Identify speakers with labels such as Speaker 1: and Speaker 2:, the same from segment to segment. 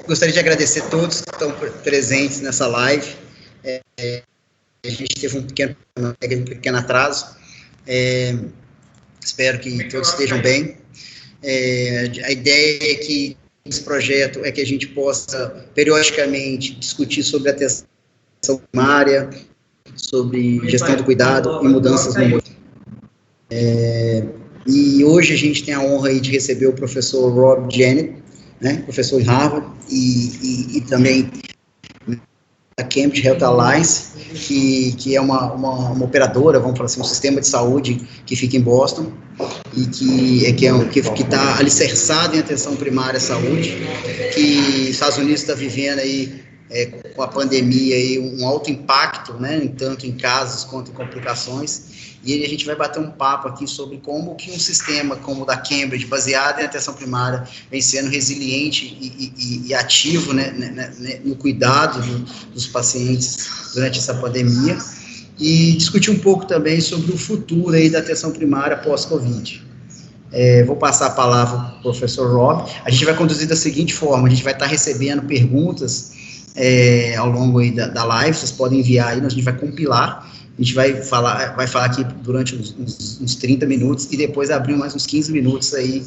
Speaker 1: Gostaria de agradecer a todos que estão presentes nessa live. A gente teve um pequeno atraso. Espero que todos estejam bem. A ideia é que esse projeto é que a gente possa, periodicamente, discutir sobre a atenção primária, sobre gestão do cuidado e mudanças no mundo. E hoje a gente tem a honra aí de receber o professor Rob Janet, né, professor em Harvard, e também da Cambridge Health Alliance, que é uma operadora, vamos falar assim, um sistema de saúde que fica em Boston, e que está alicerçado em atenção primária à saúde, que os Estados Unidos está vivendo aí, com a pandemia, aí, um alto impacto, né, tanto em casos quanto em complicações, e a gente vai bater um papo aqui sobre como que um sistema como o da Cambridge, baseado em atenção primária, vem sendo resiliente e ativo, né, no cuidado dos pacientes durante essa pandemia, e discutir um pouco também sobre o futuro aí da atenção primária pós-Covid. Vou passar a palavra para o professor Rob. A gente vai conduzir da seguinte forma: a gente vai estar recebendo perguntas ao longo aí da live, vocês podem enviar aí, a gente vai compilar, a gente vai falar aqui durante uns 30 minutos e depois abrir mais uns 15 minutos aí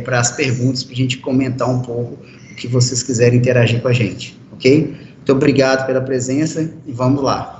Speaker 1: para as perguntas, para a gente comentar um pouco o que vocês quiserem interagir com a gente, ok? Muito obrigado pela presença e vamos lá.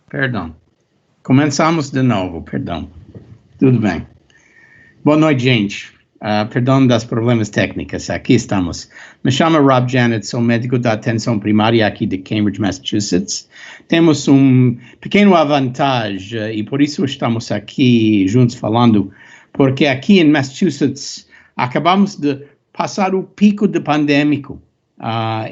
Speaker 2: Perdão. Começamos de novo, perdão. Tudo bem. Boa noite, gente. Perdão das problemas técnicos. Aqui estamos. Me chamo Rob Janet, sou médico da atenção primária aqui de Cambridge, Massachusetts. Temos pequena vantagem e por isso estamos aqui juntos falando, porque aqui em Massachusetts acabamos de passar o pico de pandêmico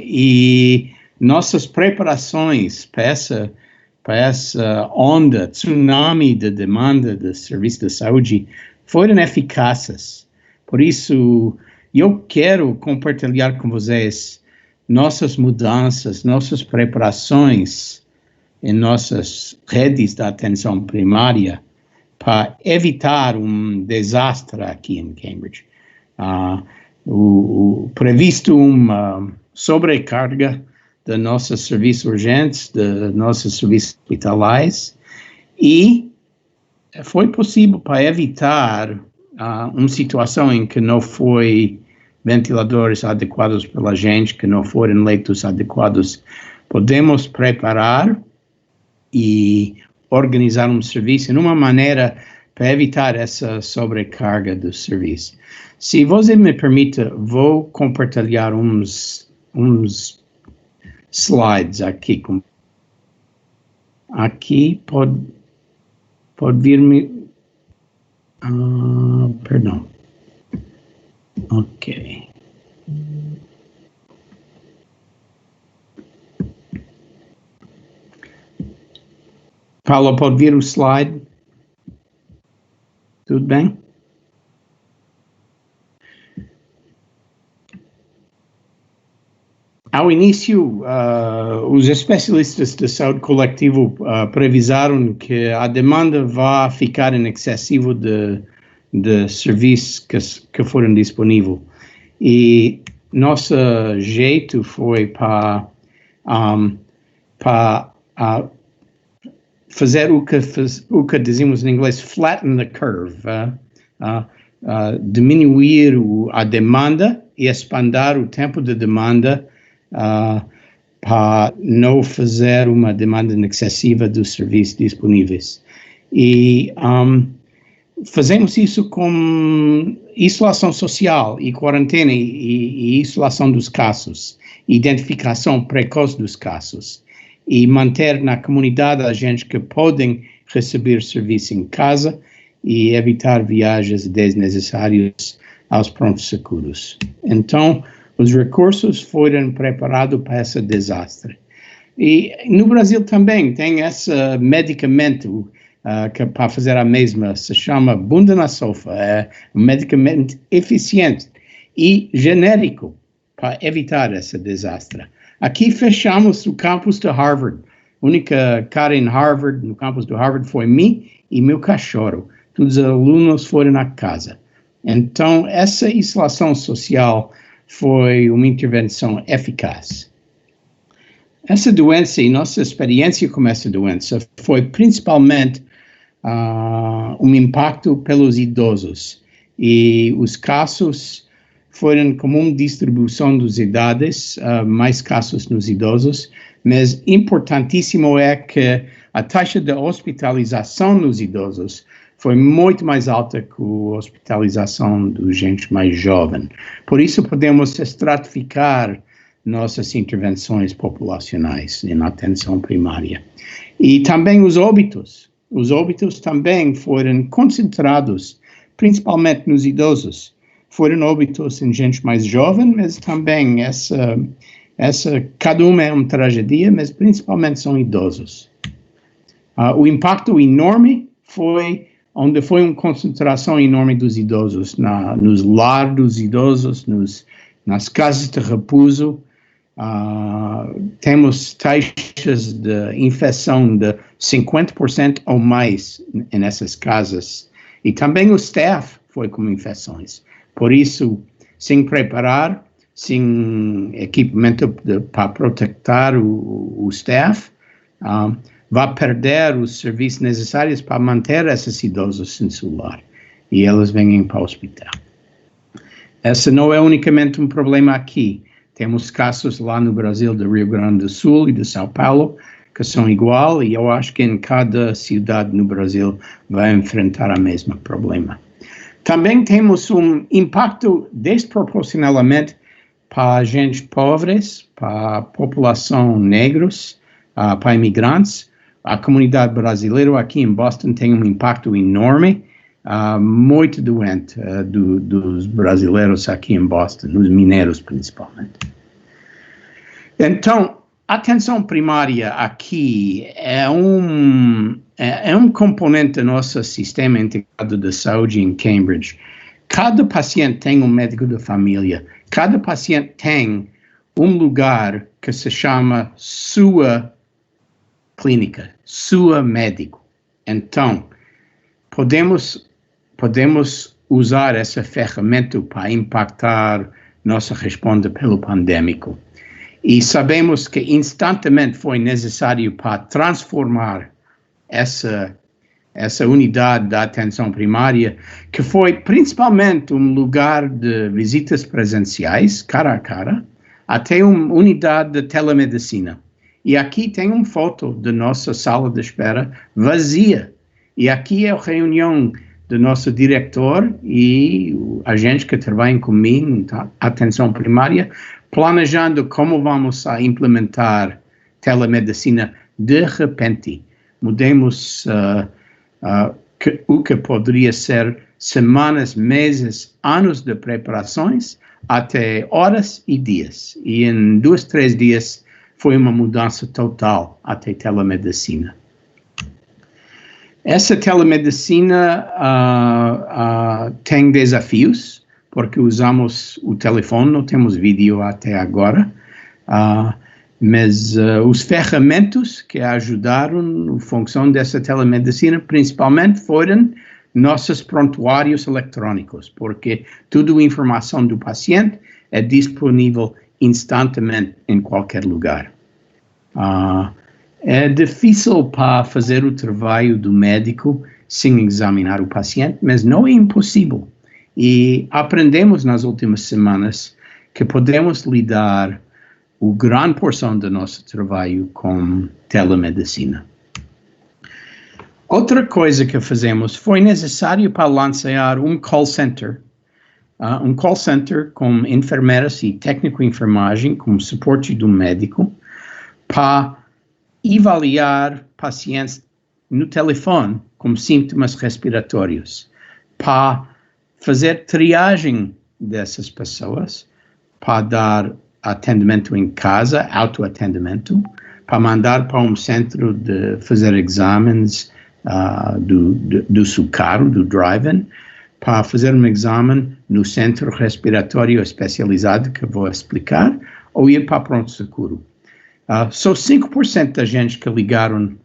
Speaker 2: e nossas preparações para essa onda, tsunami de demanda de serviços de saúde foram eficazes. Por isso, eu quero compartilhar com vocês nossas mudanças, nossas preparações em nossas redes de atenção primária para evitar um desastre aqui em Cambridge. Previsto uma sobrecarga de nossos serviços urgentes, de nossos serviços hospitalares, e foi possível para evitar uma situação em que não foi ventiladores adequados pela gente, que não foram leitos adequados. Podemos preparar e organizar um serviço de uma maneira para evitar essa sobrecarga do serviço. Se você me permite, vou compartilhar uns slides aqui. Aqui pode vir-me. Perdão. Ok. Paulo, pode vir o slide? Tudo bem? Ao início, os especialistas de saúde coletivo previsaram que a demanda vai ficar em excessivo de serviços que foram disponíveis. E nosso jeito foi para fazer o que dizemos em inglês, flatten the curve, diminuir a demanda e expandir o tempo de demanda para não fazer uma demanda excessiva dos serviços disponíveis. E fazemos isso com isolação social e quarentena e isolação dos casos, identificação precoce dos casos e manter na comunidade a gente que podem receber serviço em casa e evitar viagens desnecessárias aos prontos seguros. Então, os recursos foram preparados para esse desastre. E no Brasil também tem esse medicamento que para fazer a mesma, se chama bunda na sofa, é um medicamento eficiente e genérico para evitar esse desastre. Aqui fechamos o campus de Harvard. A única cara em Harvard, no campus de Harvard, foi mim e meu cachorro. Todos os alunos foram à casa. Então, essa isolação social foi uma intervenção eficaz. Essa doença e nossa experiência com essa doença foi principalmente um impacto pelos idosos. E os casos foram como uma distribuição das idades, mais casos nos idosos, mas importantíssimo é que a taxa de hospitalização nos idosos foi muito mais alta que a hospitalização de gente mais jovem. Por isso podemos estratificar nossas intervenções populacionais na atenção primária. E também os óbitos. Os óbitos também foram concentrados, principalmente nos idosos. Foram óbitos em gente mais jovem, mas também cada uma é uma tragédia, mas principalmente são idosos. O impacto enorme foi onde foi uma concentração enorme dos idosos, nos lares dos idosos, nas casas de repouso. Temos taxas de infecção de 50% ou mais nessas casas. E também o staff foi com infecções. Por isso, sem preparar, sem equipamento para proteger o staff, vai perder os serviços necessários para manter esses idosos em seu lar. E eles vêm para o hospital. Esse não é unicamente um problema aqui. Temos casos lá no Brasil, do Rio Grande do Sul e de São Paulo, que são igual, e eu acho que em cada cidade no Brasil vai enfrentar o mesmo problema. Também temos um impacto desproporcionalmente para gente pobres, para a população negros, para imigrantes. A comunidade brasileira aqui em Boston tem um impacto enorme, muito doente dos brasileiros aqui em Boston, os mineiros principalmente. Então, a atenção primária aqui é um componente do nosso sistema integrado de saúde em Cambridge. Cada paciente tem um médico de família, cada paciente tem um lugar que se chama sua clínica, sua médico. Então, podemos usar essa ferramenta para impactar nossa resposta pelo pandêmico. E sabemos que instantaneamente foi necessário para transformar essa unidade da atenção primária, que foi principalmente um lugar de visitas presenciais, cara a cara, até uma unidade de telemedicina. E aqui tem uma foto da nossa sala de espera vazia. E aqui é a reunião do nosso diretor e a gente que trabalha comigo, tá? Atenção primária, planejando como vamos a implementar telemedicina de repente. Mudemos o que poderia ser semanas, meses, anos de preparações, até horas e dias. E em 2, 3 dias foi uma mudança total até telemedicina. Essa telemedicina tem desafios, porque usamos o telefone, não temos vídeo até agora, mas os ferramentas que ajudaram na função dessa telemedicina, principalmente, foram nossos prontuários eletrônicos, porque toda a informação do paciente é disponível instantaneamente em qualquer lugar. É difícil para fazer o trabalho do médico sem examinar o paciente, mas não é impossível. E aprendemos nas últimas semanas que podemos lidar a grande porção do nosso trabalho com telemedicina. Outra coisa que fazemos foi necessário para lançar um call center com enfermeiras e técnico de enfermagem, com suporte do médico, para avaliar pacientes no telefone com sintomas respiratórios, para fazer triagem dessas pessoas, para dar atendimento em casa, autoatendimento, para mandar para um centro de fazer exames do seu carro, do drive-in, para fazer um exame no centro respiratório especializado, que eu vou explicar, ou ir para Pronto Seguro. Só 5% da gente que ligaram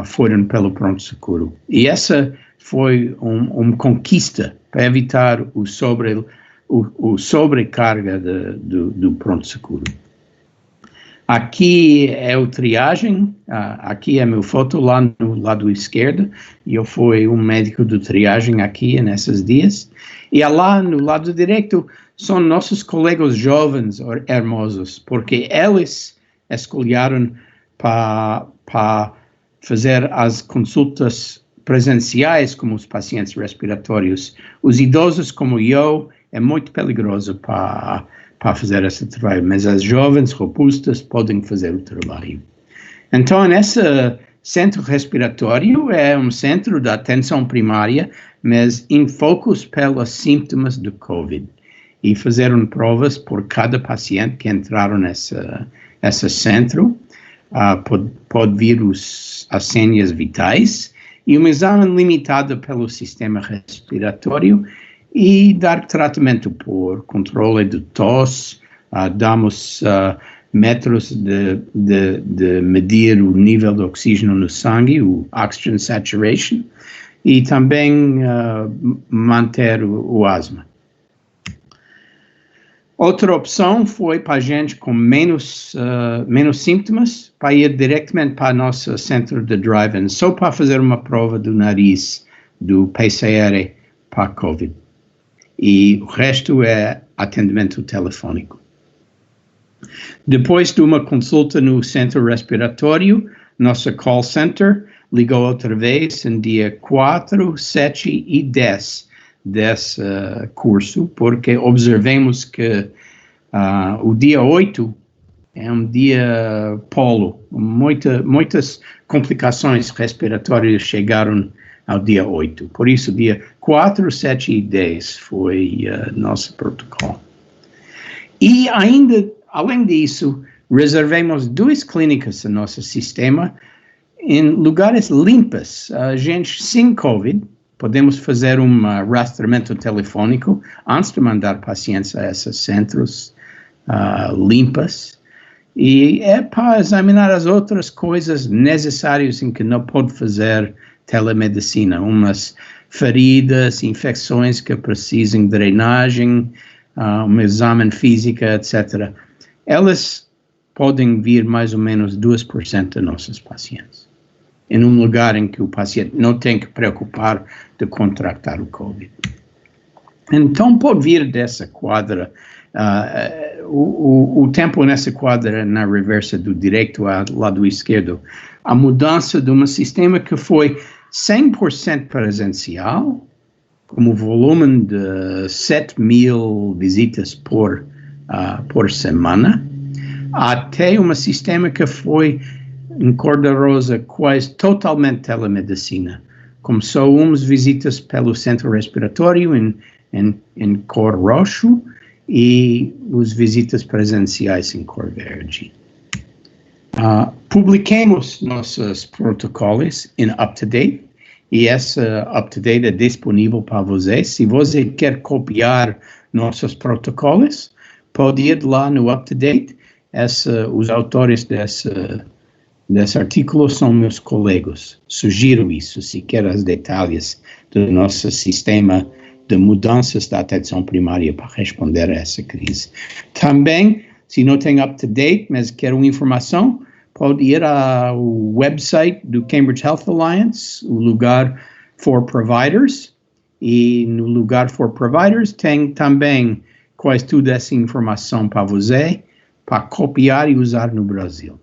Speaker 2: foram pelo Pronto Seguro. E essa foi uma conquista para evitar o sobrecarga do Pronto Seguro. Aqui é o triagem, aqui é meu foto lá no lado esquerdo, e eu fui um médico de triagem aqui nesses dias. E lá no lado direito são nossos colegas jovens hermosos, porque eles escolheram para fazer as consultas presenciais com os pacientes respiratórios. Os idosos como eu, é muito perigoso para fazer esse trabalho, mas as jovens robustas podem fazer o trabalho. Então, esse centro respiratório é um centro de atenção primária, mas em focos pelos sintomas do COVID. E fizeram provas por cada paciente que entraram nesse centro, pode vir as senhas vitais, e um exame limitado pelo sistema respiratório, e dar tratamento por controle de tosse, damos métodos de medir o nível de oxígeno no sangue, o oxygen saturation, e também manter o asma. Outra opção foi para a gente com menos sintomas, para ir diretamente para o nosso centro de drive-in, só para fazer uma prova do nariz, do PCR para COVID. E o resto é atendimento telefônico. Depois de uma consulta no centro respiratório, nosso call center ligou outra vez em dia 4, 7 e 10 desse curso, porque observamos que o dia 8 é um dia polo. Muitas complicações respiratórias chegaram ao dia 8. Por isso, dia 4, 7 e 10 foi nosso protocolo. E ainda, além disso, reservamos 2 clínicas no nosso sistema em lugares limpos. A gente, sem COVID, podemos fazer um rastreamento telefônico antes de mandar pacientes a esses centros limpos. E é para examinar as outras coisas necessárias em que não pode fazer telemedicina, umas feridas, infecções que precisam de drenagem, um exame físico, etc. Elas podem vir mais ou menos 2% de nossos pacientes, em um lugar em que o paciente não tem que preocupar de contractar o COVID. Então, pode vir dessa quadra, o tempo nessa quadra na reversa do direito ao lado esquerdo, a mudança de um sistema que foi 100% presencial, com volume de 7.000 visitas por semana, até um sistema que foi em cor-de-rosa quase totalmente telemedicina. Começou umas visitas pelo centro respiratório em cor roxo e as visitas presenciais em cor verde. Publiquemos nossos protocolos em UpToDate, e esse UpToDate é disponível para você. Se você quer copiar nossos protocolos, pode ir lá no UpToDate. Os autores desse artigo são meus colegas. Sugiro isso, se quer os detalhes do nosso sistema de mudanças da atenção primária para responder a essa crise. Também, se não tem UpToDate, mas quer uma informação, pode ir ao website do Cambridge Health Alliance, o lugar for providers, e no lugar for providers tem também quase toda essa informação para você, para copiar e usar no Brasil.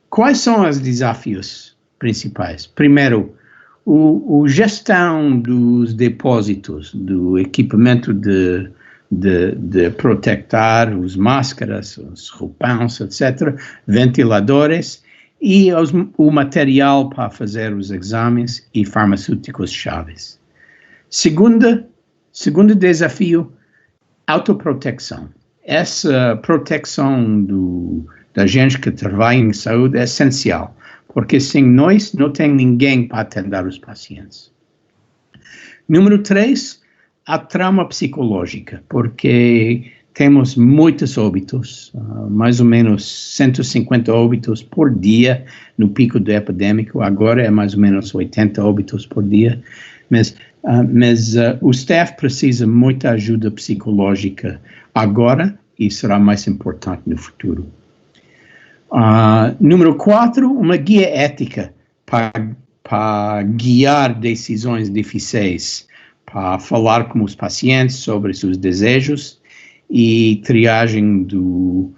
Speaker 2: Quais são os desafios principais? Primeiro, a gestão dos depósitos, do equipamento de protetar, as máscaras, os roupões, etc., ventiladores, e o material para fazer os exames e farmacêuticos chaves. Segundo desafio, autoproteção. Essa proteção da gente que trabalha em saúde é essencial, porque sem nós não tem ninguém para atender os pacientes. Número 3, a trauma psicológica, porque temos muitos óbitos, mais ou menos 150 óbitos por dia no pico do epidêmico, agora é mais ou menos 80 óbitos por dia, mas o staff precisa muita ajuda psicológica agora e será mais importante no futuro. Número 4, uma guia ética para guiar decisões difíceis, para falar com os pacientes sobre seus desejos e triagem do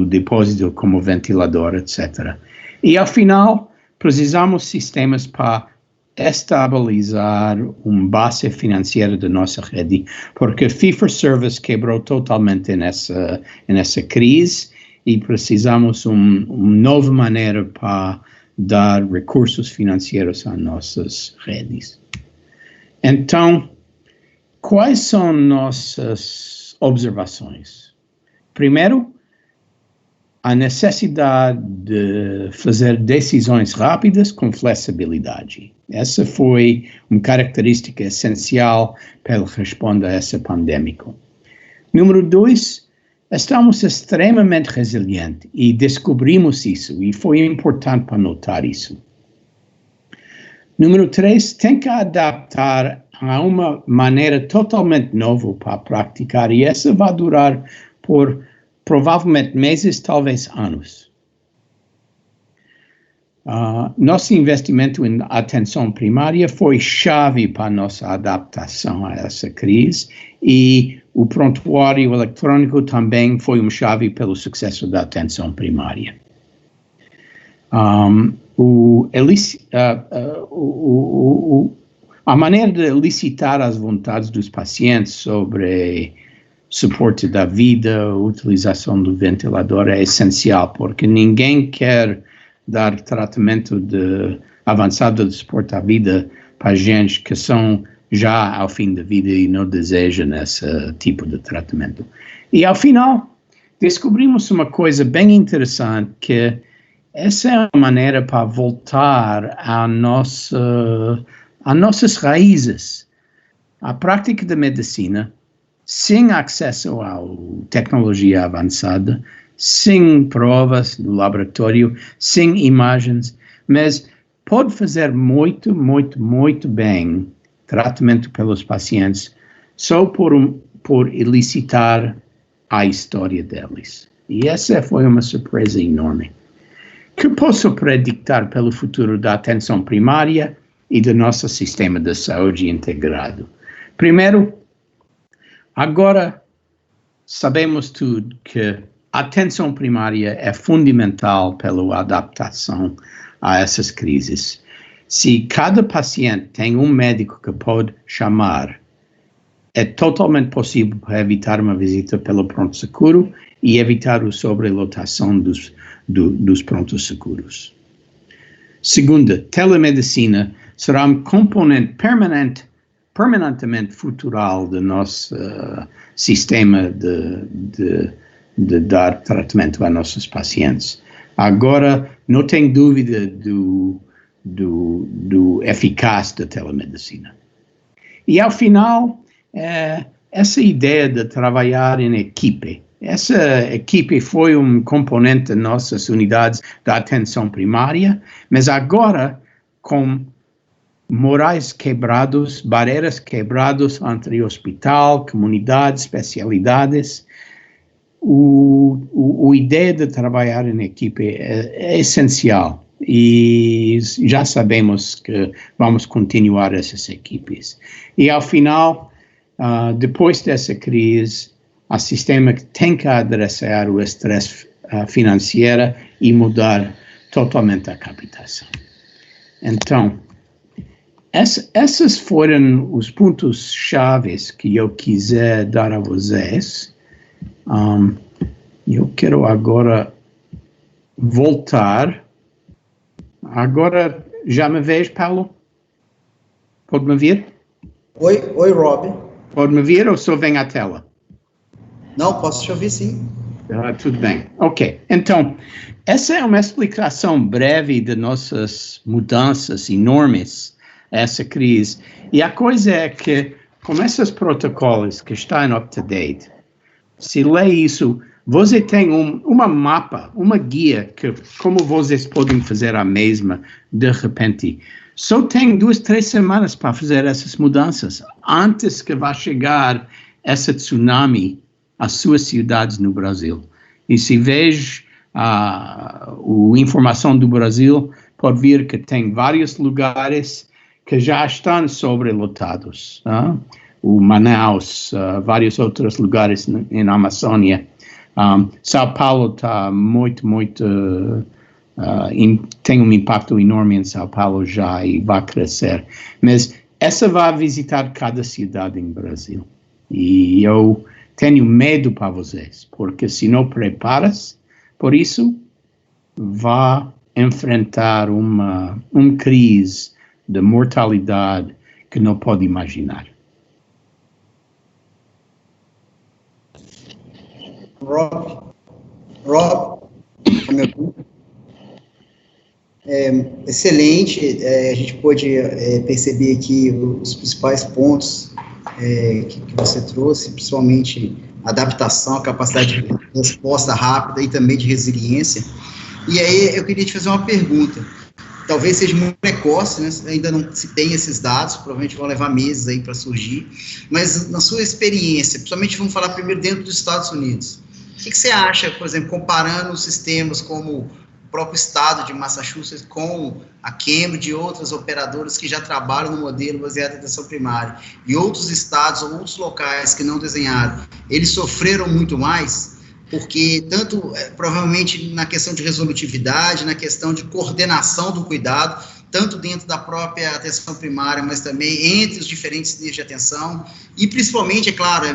Speaker 2: depósito como ventilador, etc. E, ao final, precisamos de sistemas para estabilizar base financeira da nossa rede, porque fee-for-service quebrou totalmente nessa crise e precisamos uma nova maneira para dar recursos financeiros às nossas redes. Então, quais são nossas observações? Primeiro, a necessidade de fazer decisões rápidas com flexibilidade. Essa foi uma característica essencial para responder a essa pandemia. Número 2, estamos extremamente resilientes e descobrimos isso, e foi importante para notar isso. Número 3, tem que adaptar a uma maneira totalmente nova para praticar, e essa vai durar por provavelmente meses, talvez anos. Nosso investimento em atenção primária foi chave para nossa adaptação a essa crise, e o prontuário eletrônico também foi uma chave pelo sucesso da atenção primária. A maneira de elicitar as vontades dos pacientes sobre suporte da vida, utilização do ventilador é essencial, porque ninguém quer dar tratamento avançado de suporte à vida para gente que são já ao fim da vida e não desejam esse tipo de tratamento. E ao final, descobrimos uma coisa bem interessante, que essa é a maneira para voltar às nossas raízes. A prática da medicina, sem acesso à tecnologia avançada, sem provas no laboratório, sem imagens, mas pode fazer muito, muito, muito bem tratamento pelos pacientes só por elicitar a história deles. E essa foi uma surpresa enorme. Que posso predicar pelo futuro da atenção primária e do nosso sistema de saúde integrado? Primeiro, agora sabemos tudo que a atenção primária é fundamental pela adaptação a essas crises. Se cada paciente tem um médico que pode chamar, é totalmente possível evitar uma visita pelo pronto-socorro e evitar a sobrelotação dos prontos-socorros. Segunda, telemedicina será um componente permanentemente futural do nosso sistema de dar tratamento a nossos pacientes. Agora, não tem dúvida do eficaz da telemedicina. E, ao final, essa ideia de trabalhar em equipe. Essa equipe foi um componente das nossas unidades da atenção primária, mas agora, com morais quebrados, barreiras quebradas entre hospital, comunidade, especialidades, a ideia de trabalhar em equipe é essencial. E já sabemos que vamos continuar essas equipes. E, ao final, depois dessa crise, o sistema tem que adressar o estresse financeiro e mudar totalmente a captação. Então, esses foram os pontos chaves que eu quiser dar a vocês. Eu quero agora voltar Agora já me vês, Paulo? Pode me ver?
Speaker 1: Oi, Rob.
Speaker 2: Pode me ver ou só vem à tela?
Speaker 1: Não, posso te ouvir sim.
Speaker 2: Tudo bem. Ok. Então, essa é uma explicação breve de nossas mudanças enormes, essa crise. E a coisa é que, com esses protocolos que estão up-to-date, se lê isso, você tem uma mapa, uma guia, que como vocês podem fazer a mesma de repente. Só tem 2-3 semanas para fazer essas mudanças, antes que vá chegar essa tsunami às suas cidades no Brasil. E se vejo a informação do Brasil, pode ver que tem vários lugares que já estão sobrelotados. O Manaus, vários outros lugares na Amazônia. São Paulo está tem um impacto enorme em São Paulo já e vai crescer. Mas essa vai visitar cada cidade em Brasil. E eu tenho medo para vocês, porque se não preparas, por isso, vai enfrentar uma crise de mortalidade que não pode imaginar.
Speaker 1: Rob, excelente, a gente pôde perceber aqui os principais pontos que você trouxe, principalmente a adaptação, a capacidade de resposta rápida e também de resiliência. E aí eu queria te fazer uma pergunta, talvez seja muito precoce, né? Ainda não se tem esses dados, provavelmente vão levar meses aí para surgir, mas na sua experiência, principalmente vamos falar primeiro dentro dos Estados Unidos, o que você acha, por exemplo, comparando os sistemas como o próprio estado de Massachusetts com a Cambridge e outras operadoras que já trabalham no modelo baseado em atenção primária, e outros estados ou outros locais que não desenharam, eles sofreram muito mais? Porque tanto, provavelmente, na questão de resolutividade, na questão de coordenação do cuidado, tanto dentro da própria atenção primária, mas também entre os diferentes níveis de atenção, e principalmente, é claro,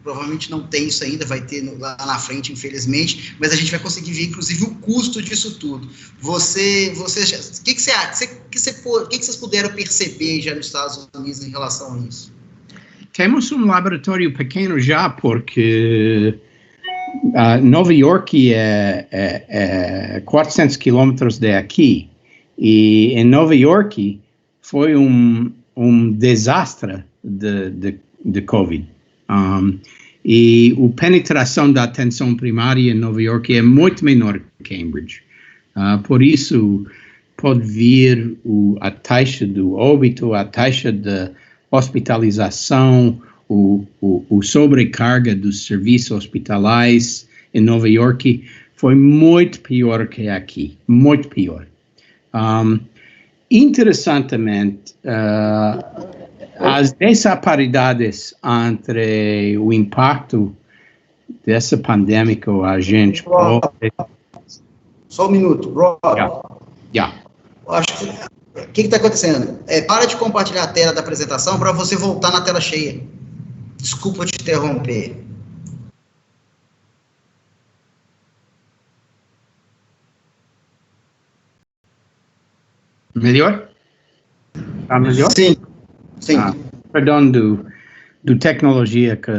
Speaker 1: provavelmente não tem isso ainda, vai ter lá na frente, infelizmente, mas a gente vai conseguir ver, inclusive, o custo disso tudo. O que vocês puderam perceber já nos Estados Unidos em relação a isso?
Speaker 2: Temos um laboratório pequeno já, porque Nova York é 400 quilômetros daqui, e em Nova York foi um desastre de Covid. E a penetração da atenção primária em Nova York é muito menor que Cambridge. Por isso, pode vir a taxa do óbito, a taxa de hospitalização, o sobrecarga dos serviços hospitalares em Nova York foi muito pior que aqui, muito pior. Interessantemente, as disparidades entre o impacto dessa pandemia, a gente pode...
Speaker 1: Só um minuto, Rob.
Speaker 2: Yeah.
Speaker 1: Acho que o que está acontecendo? Para de compartilhar a tela da apresentação para você voltar na tela cheia. Desculpa te interromper.
Speaker 2: Melhor? Tá melhor?
Speaker 1: Sim.
Speaker 2: Perdão do tecnologia, que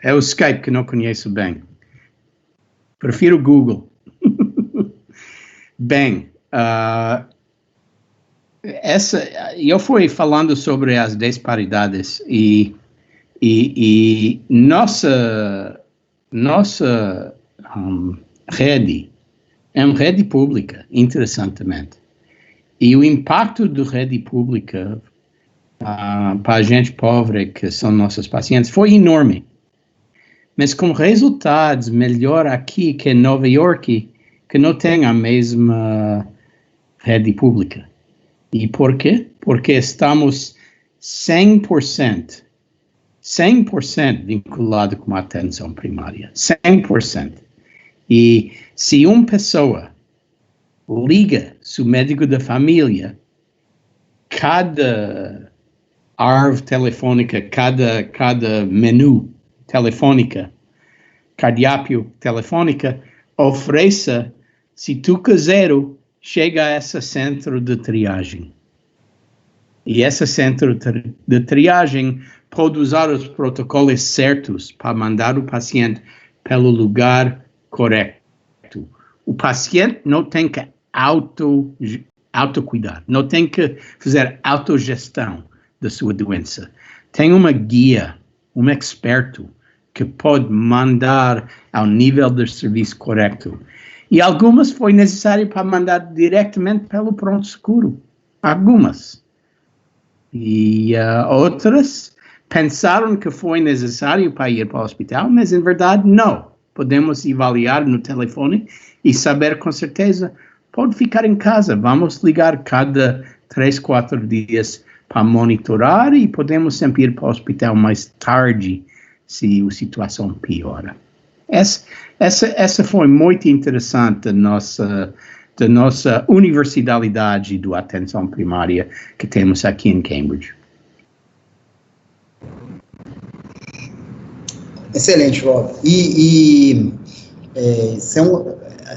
Speaker 2: é o Skype que não conheço bem. Prefiro o Google. Bem, eu fui falando sobre as disparidades e nossa rede é uma rede pública, interessantemente. E o impacto da rede pública para a gente pobre, que são nossos pacientes, foi enorme. Mas com resultados melhor aqui que em Nova York, que não tem a mesma rede pública. E por quê? Porque estamos 100% vinculado com a atenção primária. 100%. E se uma pessoa liga seu médico da família, cada árvore telefônica, cada menu telefônica, cardápio telefônica, ofereça, se tu quiser, chega a esse centro de triagem. E esse centro de triagem pode usar os protocolos certos para mandar o paciente pelo lugar correto. O paciente não tem que autocuidar, não tem que fazer autogestão da sua doença. Tem uma guia, um experto, que pode mandar ao nível do serviço correto. E algumas foi necessário para mandar diretamente pelo pronto-socorro. Algumas. E outras pensaram que foi necessário para ir para o hospital, mas em verdade não. Podemos avaliar no telefone e saber com certeza, pode ficar em casa. Vamos ligar cada 3, 4 dias para monitorar e podemos sempre ir para o hospital mais tarde se a situação piora. Essa foi muito interessante da nossa universalidade da atenção primária que temos aqui em Cambridge.
Speaker 1: Excelente, Rob.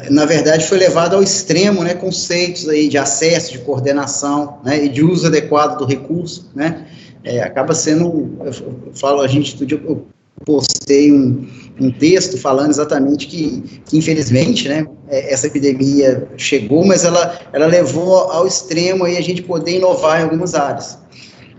Speaker 1: Na verdade, foi levado ao extremo, né, conceitos aí de acesso, de coordenação, né, e de uso adequado do recurso, né, acaba sendo, eu postei um texto falando exatamente que infelizmente, né, essa epidemia chegou, mas ela levou ao extremo aí a gente poder inovar em algumas áreas.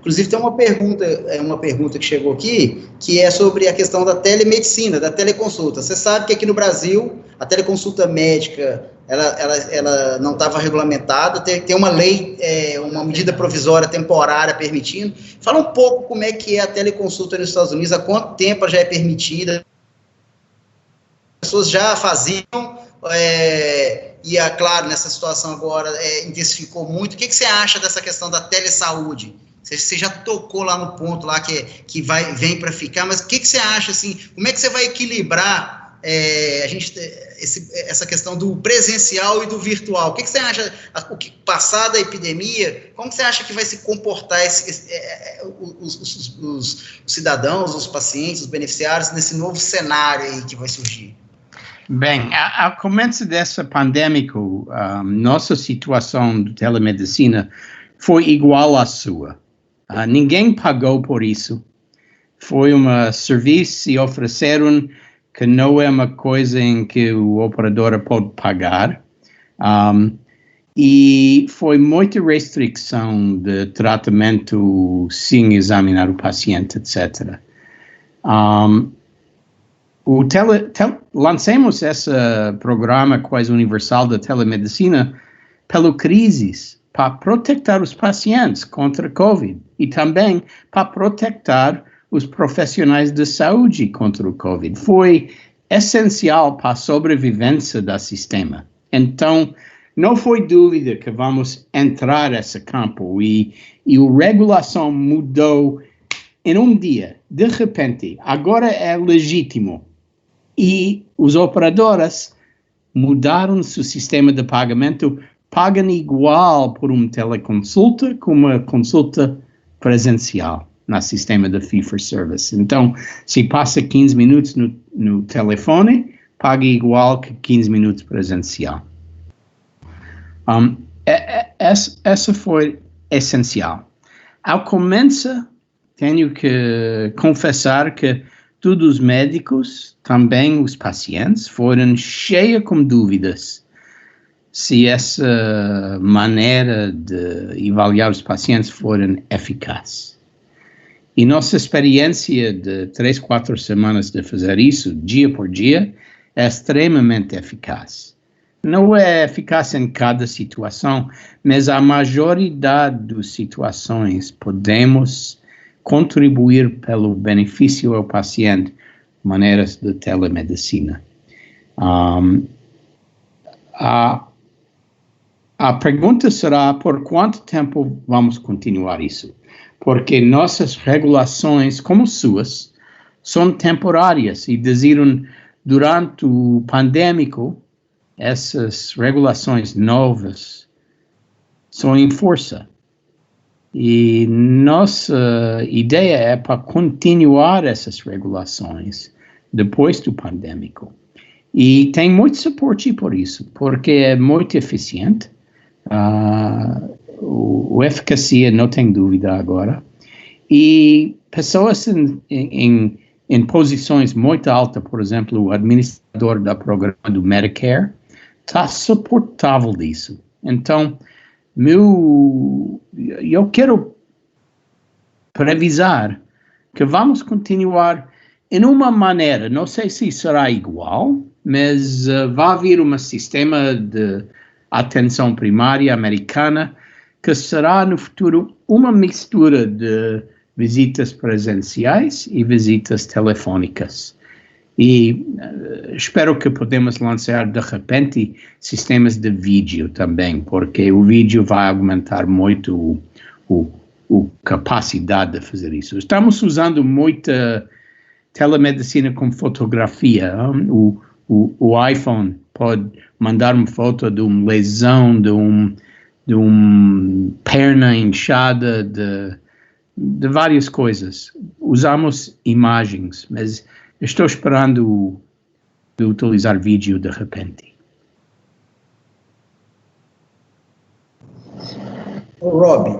Speaker 1: Inclusive, tem uma pergunta que chegou aqui, que é sobre a questão da telemedicina, da teleconsulta. Você sabe que aqui no Brasil, a teleconsulta médica, ela não estava regulamentada, tem uma lei, uma medida provisória temporária permitindo. Fala um pouco como é que é a teleconsulta nos Estados Unidos, há quanto tempo ela já é permitida, as pessoas já faziam, claro, nessa situação agora intensificou muito. O que você acha dessa questão da telesaúde? Você já tocou lá no ponto lá que vem para ficar, mas o que você acha, assim, como é que você vai equilibrar essa questão do presencial e do virtual? O que você acha, passada a epidemia, como você acha que vai se comportar os cidadãos, os pacientes, os beneficiários nesse novo cenário aí que vai surgir?
Speaker 2: Bem, ao começo dessa pandemia, nossa situação de telemedicina foi igual à sua. Ninguém pagou por isso. Foi um serviço que ofereceram que não é uma coisa em que o operador pode pagar. E foi muita restrição de tratamento sem examinar o paciente, etc. Lançamos esse programa quase universal da telemedicina pela crise, para proteger os pacientes contra a Covid e também para proteger os profissionais de saúde contra o Covid. Foi essencial para a sobrevivência do sistema. Então, não foi dúvida que vamos entrar nesse campo e a regulação mudou em um dia. De repente, agora é legítimo. E os operadores mudaram seu sistema de pagamento, pagam igual por uma teleconsulta como uma consulta presencial no sistema de fee-for-service. Então, se passa 15 minutos no telefone, paga igual que 15 minutos presencial. Essa foi essencial. Ao começo, tenho que confessar que todos os médicos, também os pacientes, foram cheios com dúvidas se essa maneira de avaliar os pacientes foram eficaz. E nossa experiência de 3, 4 semanas de fazer isso, dia por dia, é extremamente eficaz. Não é eficaz em cada situação, mas a maioridade das situações podemos contribuir pelo benefício ao paciente, maneiras de telemedicina. A pergunta será por quanto tempo vamos continuar isso? Porque nossas regulações, como suas, são temporárias e decidiram durante o pandêmico, essas regulações novas são em força. E nossa ideia é para continuar essas regulações depois do pandêmico. E tem muito suporte por isso, porque é muito eficiente, O eficácia não tem dúvida agora. E pessoas em posições muito altas, por exemplo, o administrador do programa do Medicare, está suportável disso. Então, eu quero previsar que vamos continuar em uma maneira, não sei se será igual, mas vai haver um sistema de atenção primária americana que será no futuro uma mistura de visitas presenciais e visitas telefônicas. E espero que podemos lançar de repente sistemas de vídeo também, porque o vídeo vai aumentar muito a capacidade de fazer isso. Estamos usando muita telemedicina com fotografia. O iPhone pode mandar uma foto de uma lesão, de uma perna inchada, de várias coisas. Usamos imagens, mas estou esperando de utilizar vídeo de repente.
Speaker 1: Rob,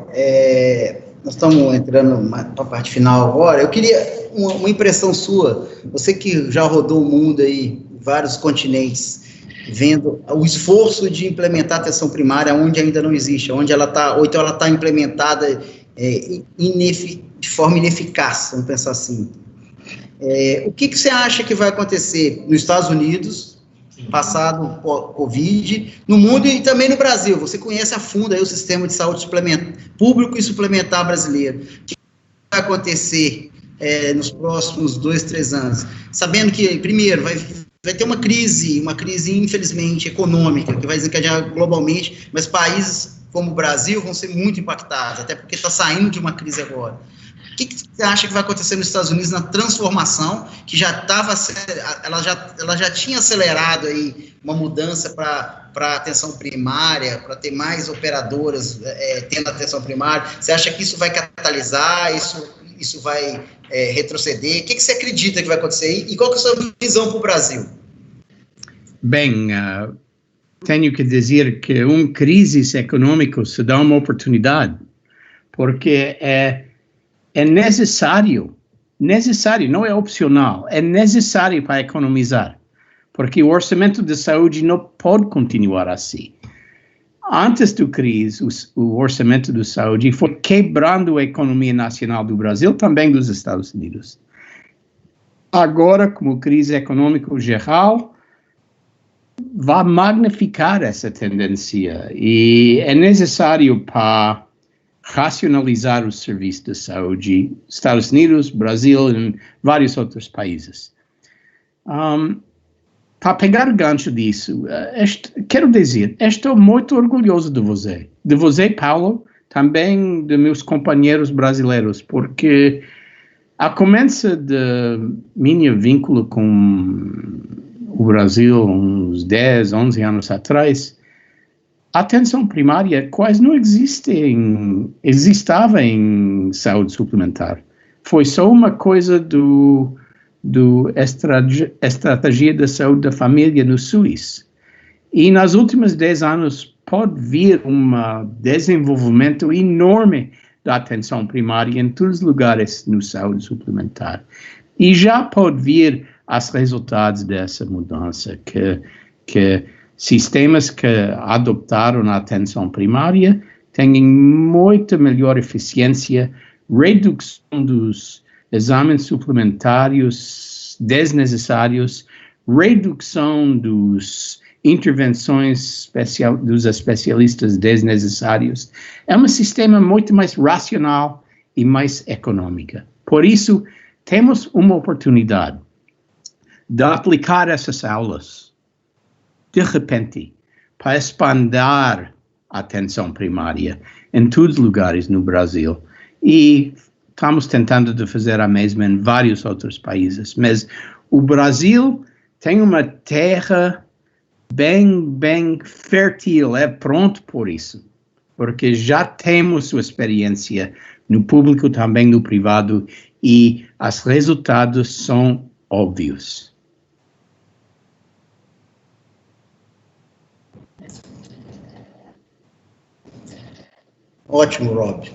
Speaker 1: nós estamos entrando para a parte final agora. Eu queria uma impressão sua, você que já rodou o mundo aí, vários continentes, vendo o esforço de implementar a atenção primária onde ainda não existe, onde ela está, ou então ela está implementada de forma ineficaz, vamos pensar assim. O que você acha que vai acontecer nos Estados Unidos, passado o Covid, no mundo e também no Brasil? Você conhece a fundo aí o sistema de saúde público e suplementar brasileiro. O que vai acontecer nos próximos 2, 3 anos? Sabendo que, primeiro, vai ter uma crise, infelizmente, econômica, que vai desencadear globalmente, mas países como o Brasil vão ser muito impactados, até porque está saindo de uma crise agora. O que você acha que vai acontecer nos Estados Unidos na transformação, que ela já tinha acelerado aí uma mudança para a atenção primária, para ter mais operadoras tendo atenção primária? Você acha que isso vai catalisar, isso vai retroceder? O que você acredita que vai acontecer aí? E qual que é a sua visão para o Brasil?
Speaker 2: Bem, tenho que dizer que uma crise econômica se dá uma oportunidade, porque é necessário, não é opcional, é necessário para economizar, porque o orçamento de saúde não pode continuar assim. Antes da crise, o orçamento de saúde foi quebrando a economia nacional do Brasil, também dos Estados Unidos. Agora, como crise econômica geral, vai magnificar essa tendência e é necessário para racionalizar os serviços de saúde, Estados Unidos, Brasil e vários outros países. Para pegar o gancho disso, quero dizer, estou muito orgulhoso de você, Paulo, também de meus companheiros brasileiros, porque a começo de meu vínculo com o Brasil, uns 10, 11 anos atrás, a atenção primária quase não existava em saúde suplementar. Foi só uma coisa do estratégia da saúde da família no SUS. E nos últimos 10 anos pode vir um desenvolvimento enorme da atenção primária em todos os lugares no saúde suplementar. E já pode vir os resultados dessa mudança, que sistemas que adoptaram a atenção primária têm muita melhor eficiência, redução dos exames suplementários desnecessários, redução das intervenções dos especialistas desnecessários. É um sistema muito mais racional e mais econômico. Por isso, temos uma oportunidade de aplicar essas aulas de repente, para expandir a atenção primária em todos os lugares no Brasil. E estamos tentando de fazer a mesma em vários outros países. Mas o Brasil tem uma terra bem fértil, é pronto por isso. Porque já temos sua experiência no público, também no privado, e os resultados são óbvios.
Speaker 1: Ótimo, Rob.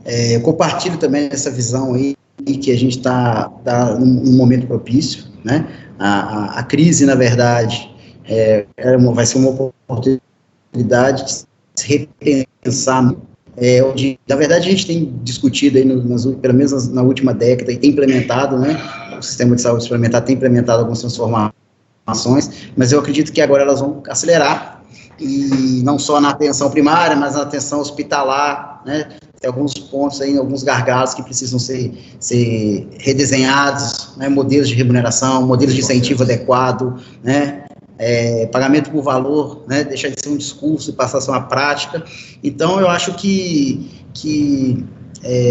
Speaker 1: Eu compartilho também essa visão aí, que a gente está num momento propício, né? A crise, na verdade, vai ser uma oportunidade de se repensar. Na verdade, a gente tem discutido aí, pelo menos na última década, e tem implementado, né? O sistema de saúde suplementar tem implementado algumas transformações, mas eu acredito que agora elas vão acelerar, e não só na atenção primária, mas na atenção hospitalar, né? Tem alguns pontos aí, alguns gargalos que precisam ser redesenhados, né? Modelos de remuneração, modelos de incentivo adequado, né? Pagamento por valor, né? Deixar de ser um discurso e passar a ser uma prática. Então, eu acho que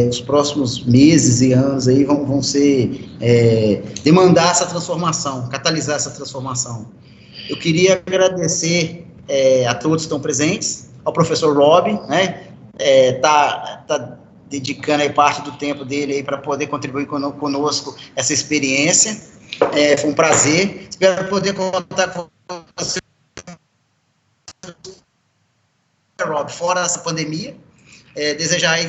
Speaker 1: os próximos meses e anos aí vão ser demandar essa transformação, catalisar essa transformação. Eu queria agradecer a todos que estão presentes, ao professor Rob, né? Tá dedicando aí parte do tempo dele aí para poder contribuir conosco essa experiência. Foi um prazer. Espero poder contar com você, Rob, fora essa pandemia. Desejar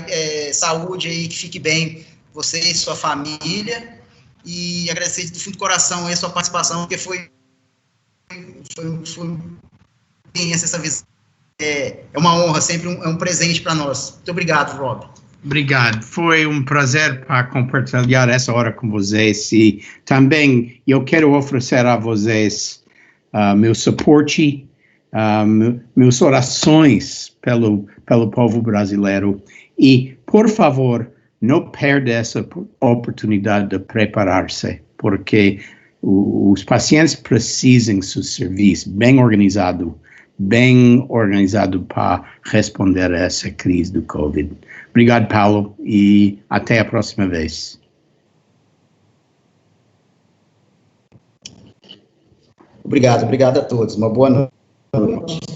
Speaker 1: saúde aí, que fique bem você e sua família, e agradecer do fundo do coração aí a sua participação, porque foi essa visão. É uma honra, sempre um presente para nós. Muito obrigado, Rob.
Speaker 2: Obrigado, foi um prazer para compartilhar essa hora com vocês, e também eu quero oferecer a vocês meu suporte, meus orações pelo povo brasileiro, e, por favor, não perda essa oportunidade de preparar-se, porque os pacientes precisam do seu serviço bem organizado para responder a essa crise do Covid. Obrigado, Paulo, e até a próxima vez.
Speaker 1: Obrigado a todos. Uma boa noite.